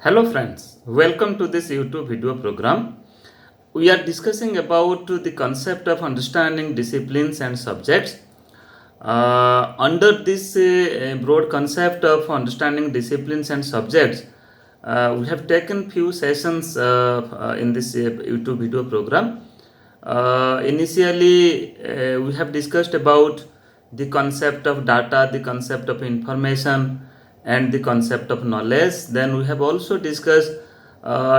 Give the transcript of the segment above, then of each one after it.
Hello friends, welcome to this YouTube video program. We are discussing about the concept of understanding disciplines and subjects. Under this broad concept of understanding disciplines and subjects, we have taken few sessions in this YouTube video program. Initially, we have discussed about the concept of data, the concept of information, and the concept of knowledge. Then we have also discussed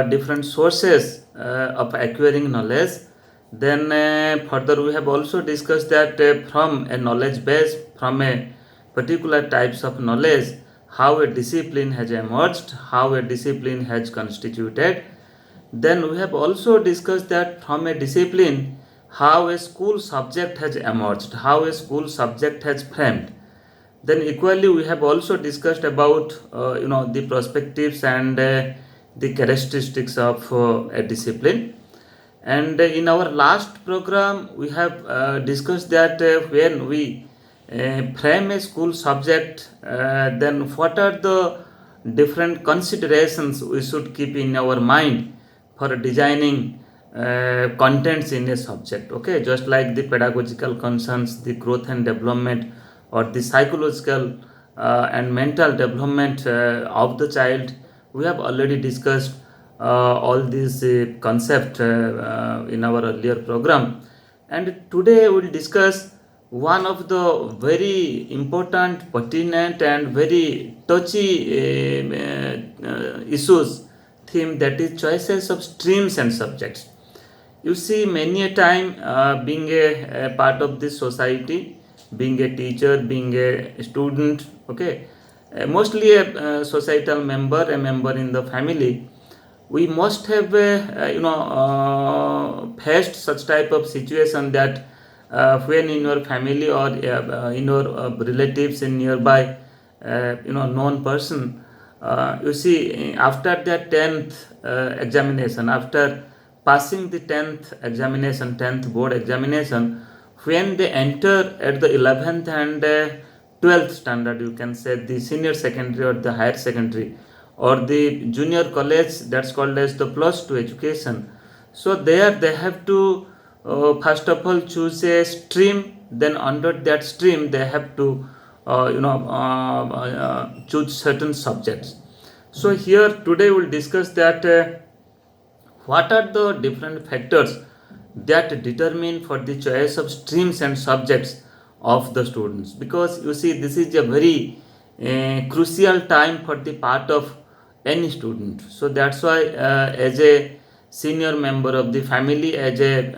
different sources of acquiring knowledge. Then further we have also discussed that from a knowledge base, from a particular types of knowledge, how a discipline has emerged, how a discipline has constituted. Then we have also discussed that from a discipline, how a school subject has emerged, how a school subject has framed. Then equally we have also discussed about the perspectives and the characteristics of a discipline. And in our last program we have discussed that when we frame a school subject, then what are the different considerations we should keep in our mind for designing contents in a subject. Okay, just like the pedagogical concerns, the growth and development, or the psychological and mental development of the child. We have already discussed all these concepts in our earlier program, and today we will discuss one of the very important, pertinent, and very touchy issues theme, that is choices of streams and subjects. You see, many a time being a part of this society, being a teacher, being a student, okay, mostly a societal member, a member in the family, we must have faced such type of situation that when in your family or in your relatives in nearby known person, you see, after the 10th examination, after passing the 10th examination, 10th board examination, when they enter at the 11th and 12th standard, you can say the senior secondary or the higher secondary or the junior college, that's called as the plus 2 education. So there they have to first of all choose a stream. Then under that stream they have to choose certain subjects. So here today we'll discuss that what are the different factors that determine for the choice of streams and subjects of the students, because you see, this is a very crucial time for the part of any student. So that's why as a senior member of the family, as a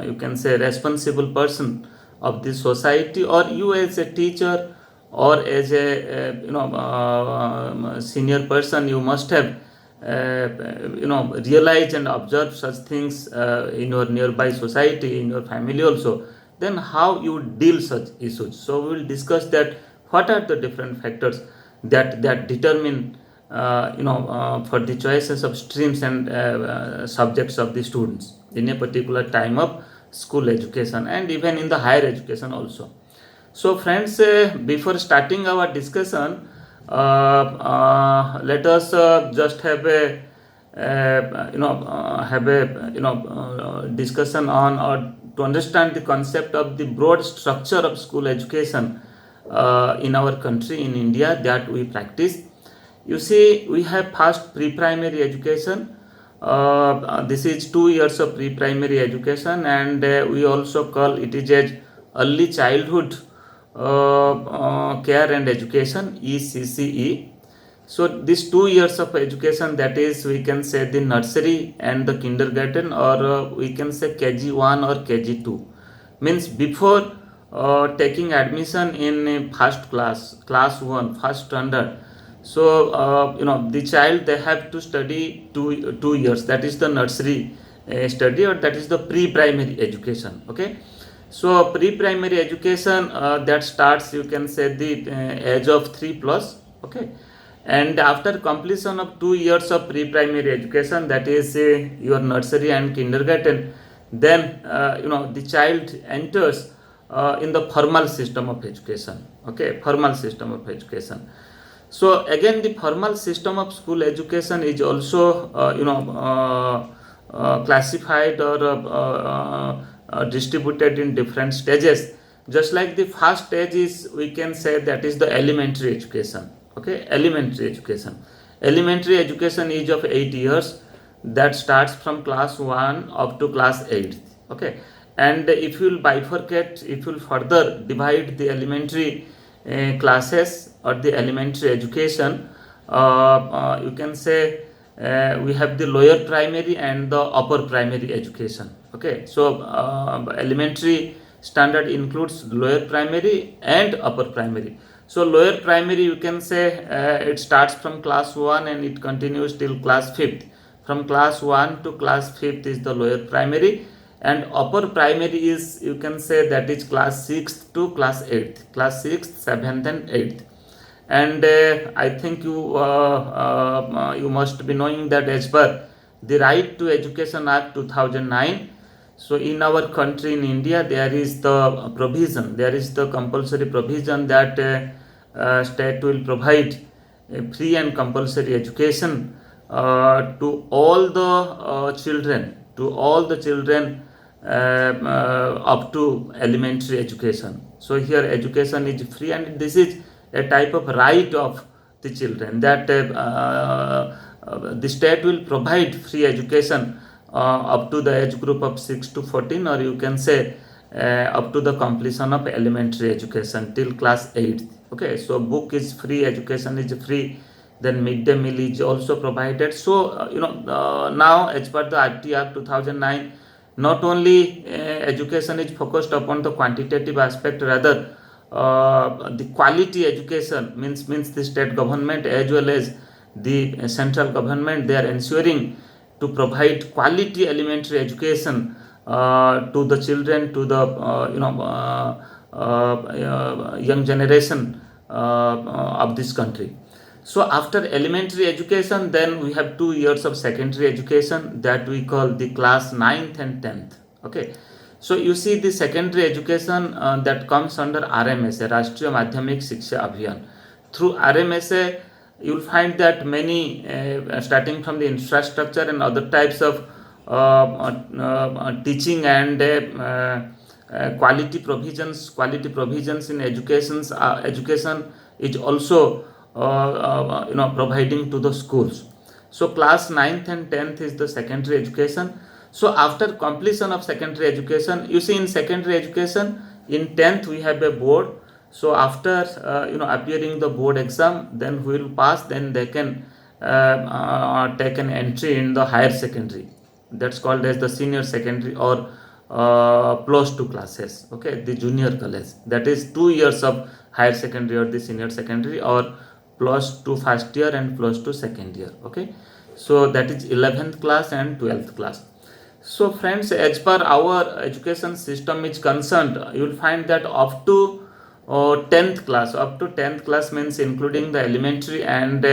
you can say responsible person of the society, or you as a teacher, or as a senior person, you must have realize and observe such things in your nearby society, in your family also. Then how you deal such issues. So we will discuss that what are the different factors that determine for the choices of streams and subjects of the students in a particular time of school education, and even in the higher education also. So friends, before starting our discussion, let us just have a discussion on, or to understand the concept of the broad structure of school education in our country, in India, that we practice. You see, we have first pre-primary education. This is 2 years of pre-primary education, and we also call it is as early childhood care and education, ECCE. So this 2 years of education, that is, we can say the nursery and the kindergarten, or we can say KG1 or KG2, means before taking admission in first class 1, first standard. So the child, they have to study 2 years, that is the nursery study, or that is the pre-primary education. Okay, so pre-primary education that starts, you can say, the age of 3 plus. Okay, and after completion of 2 years of pre-primary education, that is your nursery and kindergarten, then the child enters in the formal system of education. Okay, formal system of education. So again, the formal system of school education is also classified or distributed in different stages. Just like the first stage is, we can say, that is the elementary education. Okay, elementary education. Elementary education is of 8 years, that starts from class 1 up to class 8. Okay, and if you will bifurcate, if you will further divide the elementary classes or the elementary education, you can say we have the lower primary and the upper primary education. Okay, so elementary standard includes lower primary and upper primary. So lower primary, you can say, it starts from class 1 and it continues till class 5th. From class 1 to class 5th is the lower primary, and upper primary is, you can say, that is class 6th to class 8th, class 6th, 7th and 8th. And I think you must be knowing that as per the Right to Education Act 2009, so in our country, in India, there is the provision, there is the compulsory provision that state will provide a free and compulsory education to all the children, to all the children up to elementary education. So here education is free, and this is a type of right of the children, that the state will provide free education up to the age group of 6 to 14, or you can say up to the completion of elementary education till class 8. Okay, so book is free, education is free, then midday meal is also provided. So now, as per the RT Act 2009, not only education is focused upon the quantitative aspect, rather the quality education, means the state government as well as the central government, they are ensuring to provide quality elementary education to the children, to the young generation of this country. So after elementary education, then we have 2 years of secondary education, that we call the class 9th and 10th. Okay, so you see the secondary education that comes under RMSA, Rashtriya Madhyamik Shiksha Abhiyan. Through RMSA, you will find that many, starting from the infrastructure and other types of teaching and quality provisions in education is also providing to the schools. So class 9th and 10th is the secondary education. So after completion of secondary education, you see, in secondary education, in 10th we have a board. So after appearing the board exam, then who will pass, then they can take an entry in the higher secondary, that's called as the senior secondary or plus 2 classes. Okay, the junior college, that is 2 years of higher secondary or the senior secondary, or plus 2 first year and plus 2 second year. Okay, so that is 11th class and 12th class. So friends, as per our education system is concerned, you will find that up to 10th class, means including the elementary and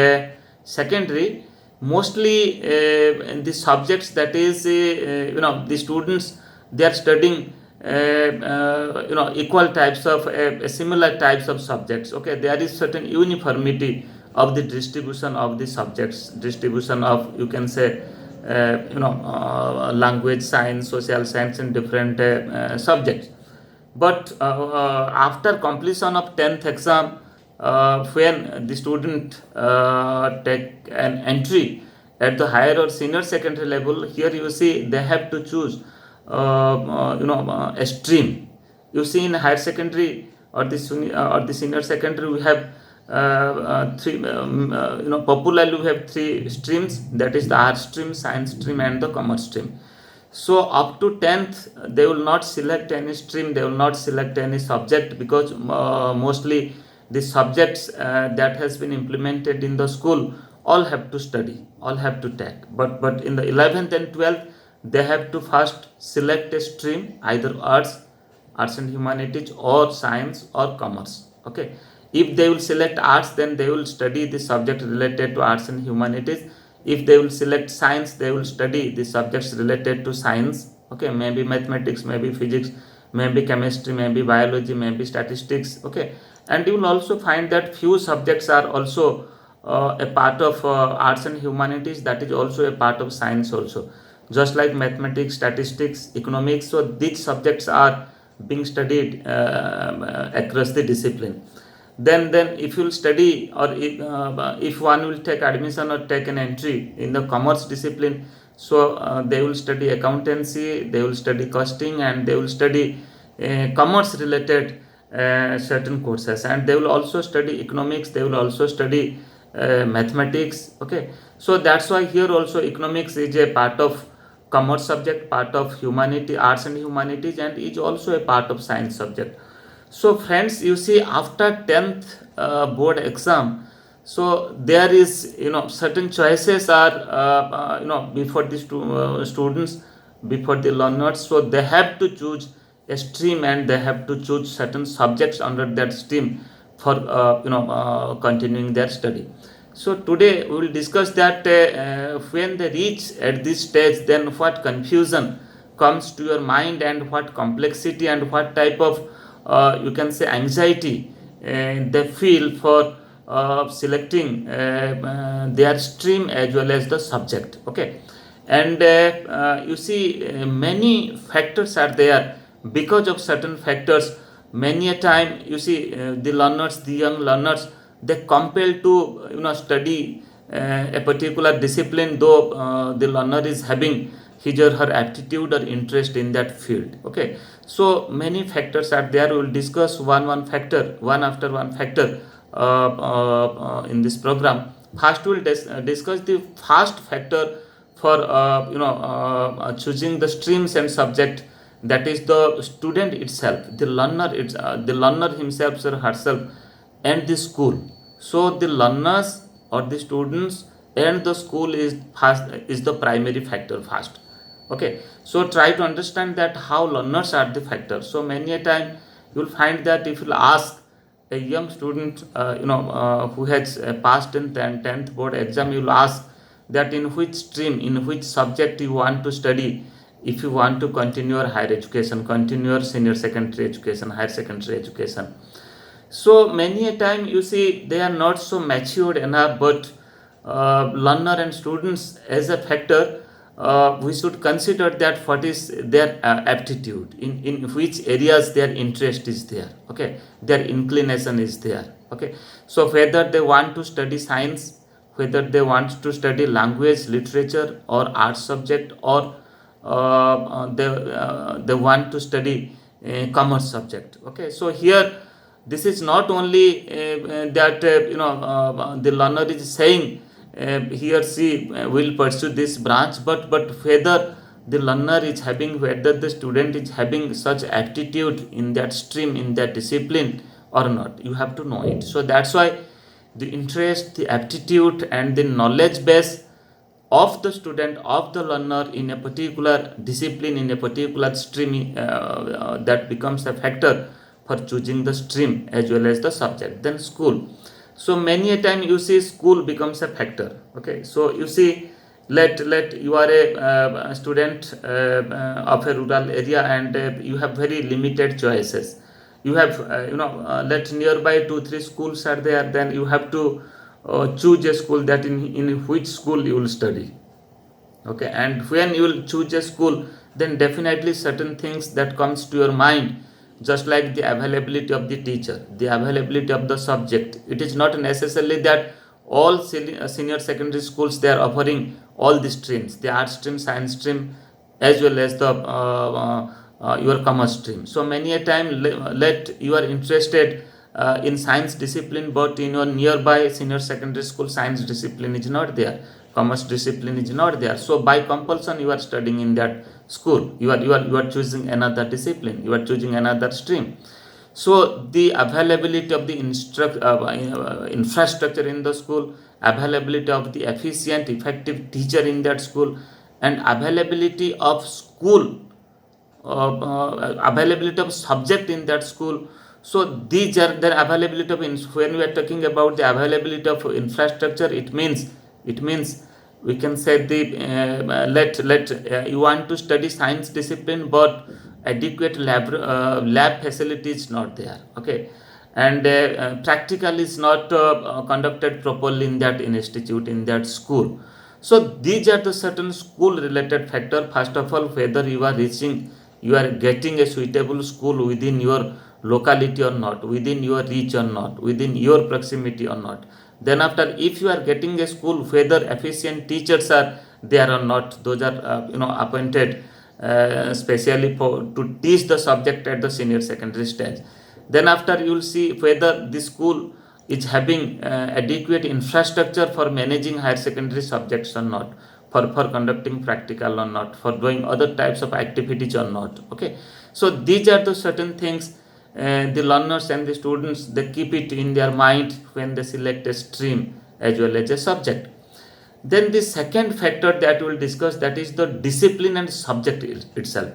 secondary, mostly the subjects, that is the students, they are studying equal types of similar types of subjects. Okay, there is certain uniformity of the distribution of the subjects, distribution of, you can say, language, science, social science, and different subjects. But after completion of 10th exam, when the student take an entry at the higher or senior secondary level, here you see they have to choose a stream. You see, in higher secondary or the senior secondary, we have three, popularly we have 3 streams, that is the art stream, science stream, and the commerce stream. So up to 10th, they will not select any stream, they will not select any subject, because mostly the subjects that has been implemented in the school, all have to study, all have to take. But in the 11th and 12th, they have to first select a stream, either arts and humanities, or science or commerce. Okay, if they will select arts, then they will study the subject related to arts and humanities. If they will select science, they will study the subjects related to science. Okay, maybe mathematics, maybe physics, maybe chemistry, maybe biology, maybe statistics. Okay, And you will also find that few subjects are also a part of arts and humanities, that is also a part of science also, just like mathematics, statistics, economics. So these subjects are being studied across the discipline. Then if you'll study, or if one will take admission or take an entry in the commerce discipline, so they will study accountancy, they will study costing, and they will study commerce related certain courses, and they will also study economics, they will also study mathematics. Okay, so that's why here also economics is a part of commerce subject, part of humanity, arts and humanities, and is also a part of science subject. So friends, you see, after 10th board exam, so there is, certain choices are before the students, before the learners. So they have to choose a stream, and they have to choose certain subjects under that stream for continuing their study. So today we will discuss that when they reach at this stage, then what confusion comes to your mind, and what complexity, and what type of you can say anxiety they feel for selecting their stream as well as the subject. Okay, and you see, many factors are there. Because of certain factors, many a time you see, the learners, the young learners, they compel to study a particular discipline, though the learner is having his or her aptitude or interest in that field. Okay, so many factors are there. We will discuss one factor, one after one factor in this program. First we will discuss the first factor for choosing the streams and subject, that is the student itself, the learner, the learner himself or herself, and the school. So the learners or the students and the school is first, is the primary factor first. Okay, so try to understand that how learners are the factor. So many a time you will find that if you ask a young student who has passed in 10th board exam, you will ask that in which stream, in which subject you want to study, if you want to continue your higher education, continue your senior secondary education, higher secondary education. So many a time you see, they are not so matured enough, but learner and students as a factor, we should consider that what is their aptitude, in which areas their interest is there. Okay, their inclination is there. Okay, so whether they want to study science, whether they want to study language, literature, or art subject, or they want to study commerce subject. Okay, so here this is not only that the learner is saying he or she will pursue this branch, but whether the learner is having, whether the student is having such aptitude in that stream, in that discipline or not, you have to know it. So that's why the interest, the aptitude, and the knowledge base of the student, of the learner in a particular discipline, in a particular stream, that becomes a factor for choosing the stream as well as the subject. Then school. So many a time you see school becomes a factor. Okay, so you see, let you are a student of a rural area, and you have very limited choices. You have let nearby 2-3 schools are there, then you have to choose a school, that in which school you will study. Okay, and when you will choose a school, then definitely certain things that comes to your mind, just like the availability of the teacher, the availability of the subject. It is not necessarily that all senior secondary schools they are offering all the streams, the art stream, science stream, as well as the your commerce stream. So many a time, let you are interested in science discipline, but in your nearby senior secondary school science discipline is not there, commerce discipline is not there. So by compulsion you are studying in that school, you are choosing another discipline, you are choosing another stream. So the availability of the infrastructure in the school, availability of the efficient effective teacher in that school, and availability of school, availability of subject in that school. So these are the availability of when we are talking about the availability of infrastructure, it means we can say the let you want to study science discipline, but adequate lab facility is not there. Okay, and practical is not conducted properly in that institute, in that school. So these are the certain school related factor. First of all, whether you are getting a suitable school within your locality or not, within your reach or not, within your proximity or not. Then after, if you are getting a school, whether efficient teachers are there or not, those are appointed specially for to teach the subject at the senior secondary stage. Then after, you will see whether the school is having adequate infrastructure for managing higher secondary subjects or not, for conducting practical or not, for doing other types of activities or not. Okay, so these are the certain things the learners and the students, they keep it in their mind when they select a stream as well as a subject. Then the second factor that we will discuss, that is the discipline and subject itself.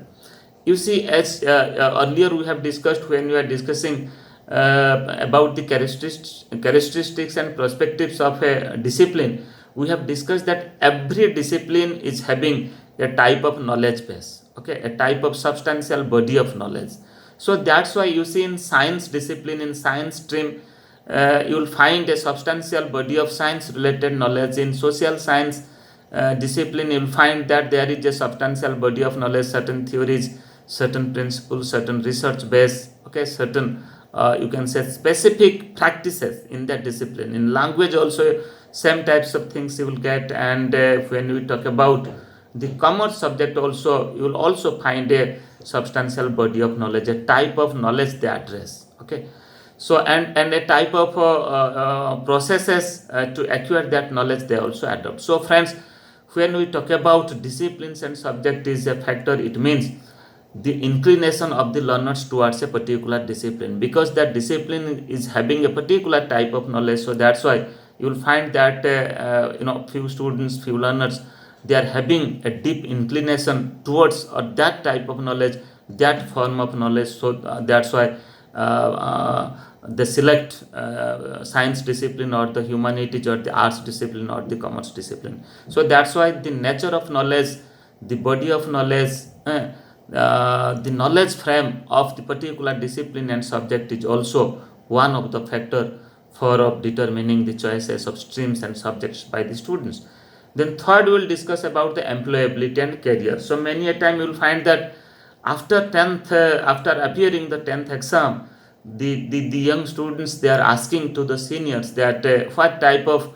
You see, as earlier we have discussed, when we are discussing about the characteristics and perspectives of a discipline, we have discussed that every discipline is having a type of knowledge base, okay, a type of substantial body of knowledge. So that's why you see in science discipline, in science stream, you will find a substantial body of science related knowledge. In social science discipline, you will find that there is a substantial body of knowledge, certain theories, certain principles, certain research base, okay, certain you can say specific practices in that discipline. In language also, same types of things you will get. And when we talk about the commerce subject also, you will also find a substantial body of knowledge, a type of knowledge they address. Okay, so and a type of processes to acquire that knowledge they also adopt. So friends, when we talk about disciplines and subject is a factor, it means the inclination of the learners towards a particular discipline, because that discipline is having a particular type of knowledge. So that's why you will find that few students, few learners, they are having a deep inclination towards that type of knowledge, that form of knowledge. So that's why they select science discipline or the humanities or the arts discipline or the commerce discipline. So that's why the nature of knowledge, the body of knowledge, the knowledge frame of the particular discipline and subject is also one of the factor for determining the choices of streams and subjects by the students. Then third, we will discuss about the employability and career. So many a time you will find that after 10th, after appearing the 10th exam, the young students, they are asking to the seniors that what type of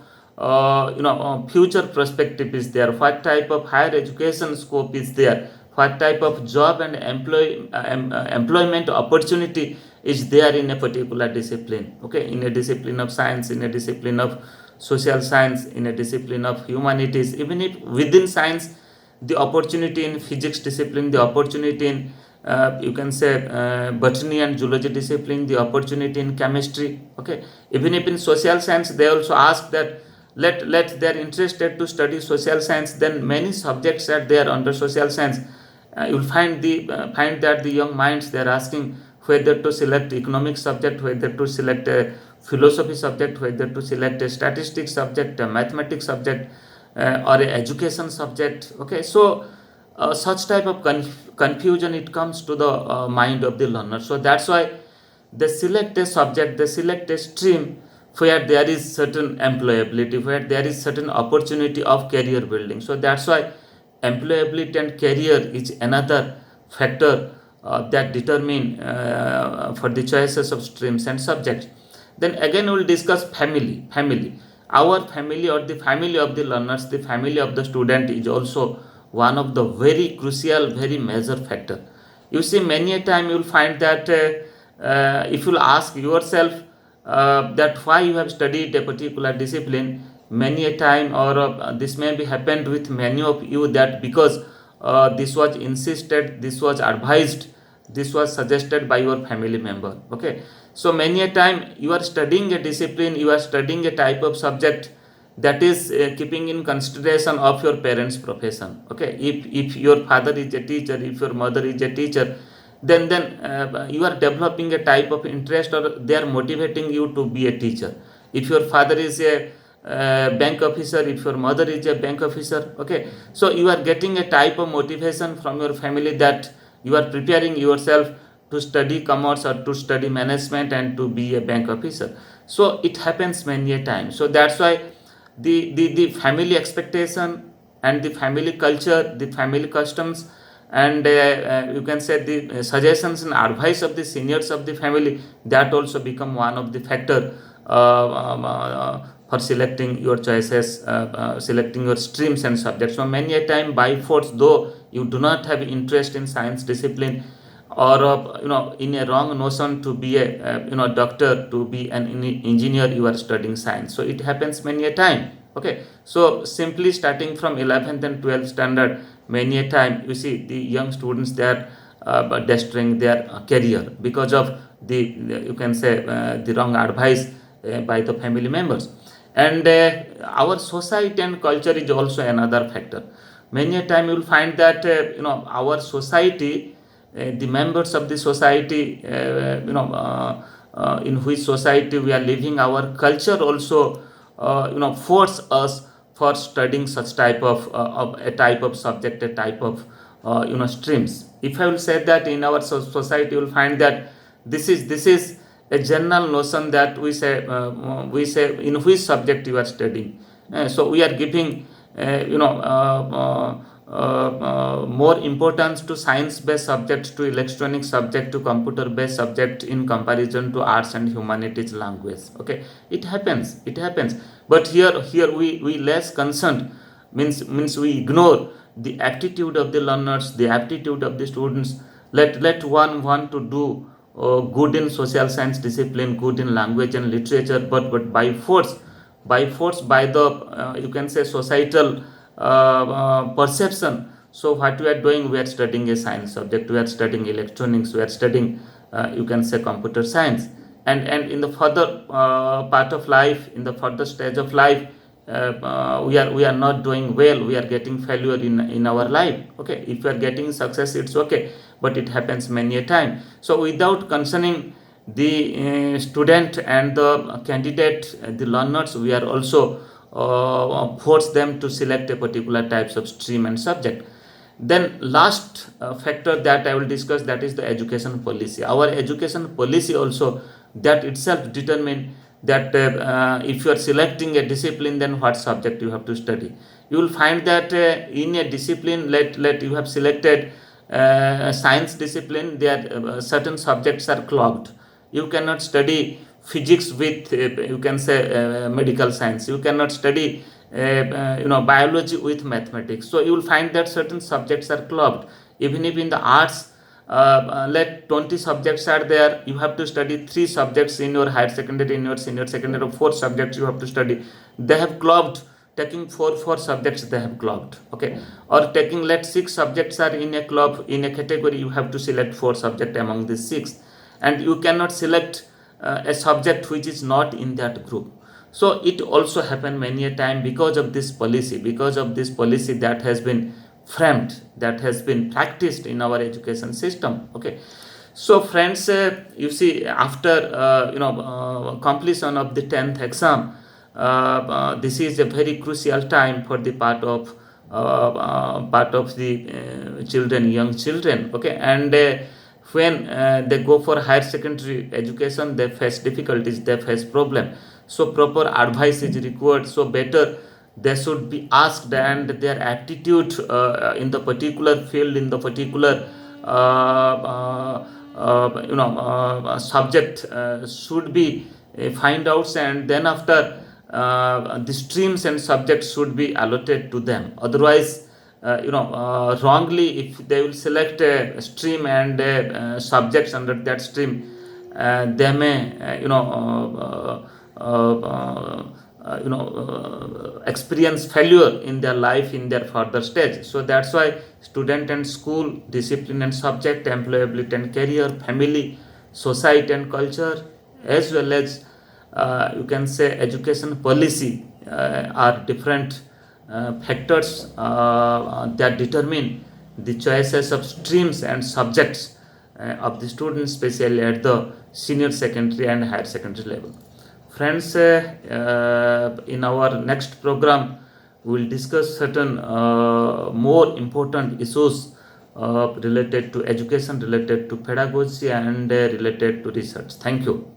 future perspective is there, what type of higher education scope is there, what type of job and employment opportunity is there in a particular discipline. Okay, in a discipline of science, in a discipline of social science, in a discipline of humanities, even if within science, the opportunity in physics discipline, the opportunity in you can say botany and zoology discipline, the opportunity in chemistry. Okay, even if in social science, they also ask that let they are interested to study social science, then many subjects are there under social science. You will find that the young minds, they are asking whether to select economic subject, whether to select a philosophy subject, whether to select a statistics subject, a mathematics subject, or a education subject. Okay, so such type of confusion, it comes to the mind of the learner. So that's why they select a subject, they select a stream where there is certain employability, where there is certain opportunity of career building. So that's why employability and career is another factor that determine for the choices of streams and subjects. Then again, we will discuss family. Our family, or the family of the learners, the family of the student, is also one of the very crucial, very major factor. You see, many a time you will find that if you will ask yourself that why you have studied a particular discipline, many a time, or this may be happened with many of you, that because this was insisted, this was advised, this was suggested by your family member. Okay, so many a time you are studying a discipline, you are studying a type of subject that is keeping in consideration of your parents profession. Okay, if your father is a teacher, if your mother is a teacher, then you are developing a type of interest, or they are motivating you to be a teacher. If your father is a bank officer, if your mother is a bank officer, okay, so you are getting a type of motivation from your family that you are preparing yourself to study commerce or to study management and to be a bank officer. So it happens many a time. So that's why the family expectation and the family culture, the family customs, and you can say the suggestions and advice of the seniors of the family, that also become one of the factor for selecting your choices, selecting your streams and subjects. So many a time by force, though you do not have interest in science discipline, or in a wrong notion to be a doctor, to be an engineer, you are studying science. So it happens many a time. Okay, so simply starting from 11th and 12th standard, many a time you see the young students, they are destroying their career because of you can say the wrong advice by the family members. And our society and culture is also another factor. Many a time you will find that our society, the members of the society, in which society we are living, our culture also force us for studying such type of a type of subject, a type of streams. If I will say that in our society, you will find that this is a general notion that we say in which subject you are studying. So we are giving more importance to science based subject, to electronic subject, to computer based subject in comparison to arts and humanities language. Okay, it happens. But here we less concerned, means we ignore the aptitude of the learners, the aptitude of the students. Let one want to do good in social science discipline, good in language and literature, but by force, by the you can say societal perception. So what we are doing, we are studying a science subject, we are studying electronics, we are studying you can say computer science. And in the further part of life, in the further stage of life, we are not doing well, we are getting failure in our life. Okay, if we are getting success, it's okay, but it happens many a time. So without concerning the student and the candidate, the learners, we are also force them to select a particular types of stream and subject. Then last factor that I will discuss, that is the education policy. Our education policy also, that itself determine that if you are selecting a discipline, then what subject you have to study. You will find that in a discipline, let you have selected science discipline, there certain subjects are clogged. You cannot study physics with you can say medical science. You cannot study biology with mathematics. So you will find that certain subjects are clogged. Even if in the arts, let 20 subjects are there, you have to study 3 subjects in your higher secondary, in your senior secondary, or 4 subjects you have to study. They have clogged. Taking four subjects, they have clogged. Okay, or taking, let 6 subjects are in a club, in a category, you have to select 4 subjects among the 6, and you cannot select a subject which is not in that group. So it also happened many a time because of this policy, that has been framed, that has been practiced in our education system. Okay, so friends, you see, after completion of the 10th exam, this is a very crucial time for the part of the children, young children. Okay, and when they go for higher secondary education, they face difficulties, they face problem. So proper advice is required. So better they should be asked, and their aptitude in the particular field, in the particular subject should be find out, and then after the streams and subjects should be allotted to them. Otherwise, wrongly, if they will select a stream and subjects under that stream, they may experience failure in their life, in their further stage. So that's why student and school, discipline and subject, employability and career, family, society and culture, as well as you can say education policy are different factors that determine the choices of streams and subjects of the students, especially at the senior secondary and higher secondary level. Friends, in our next program, we will discuss certain more important issues related to education, related to pedagogy, and related to research. Thank you.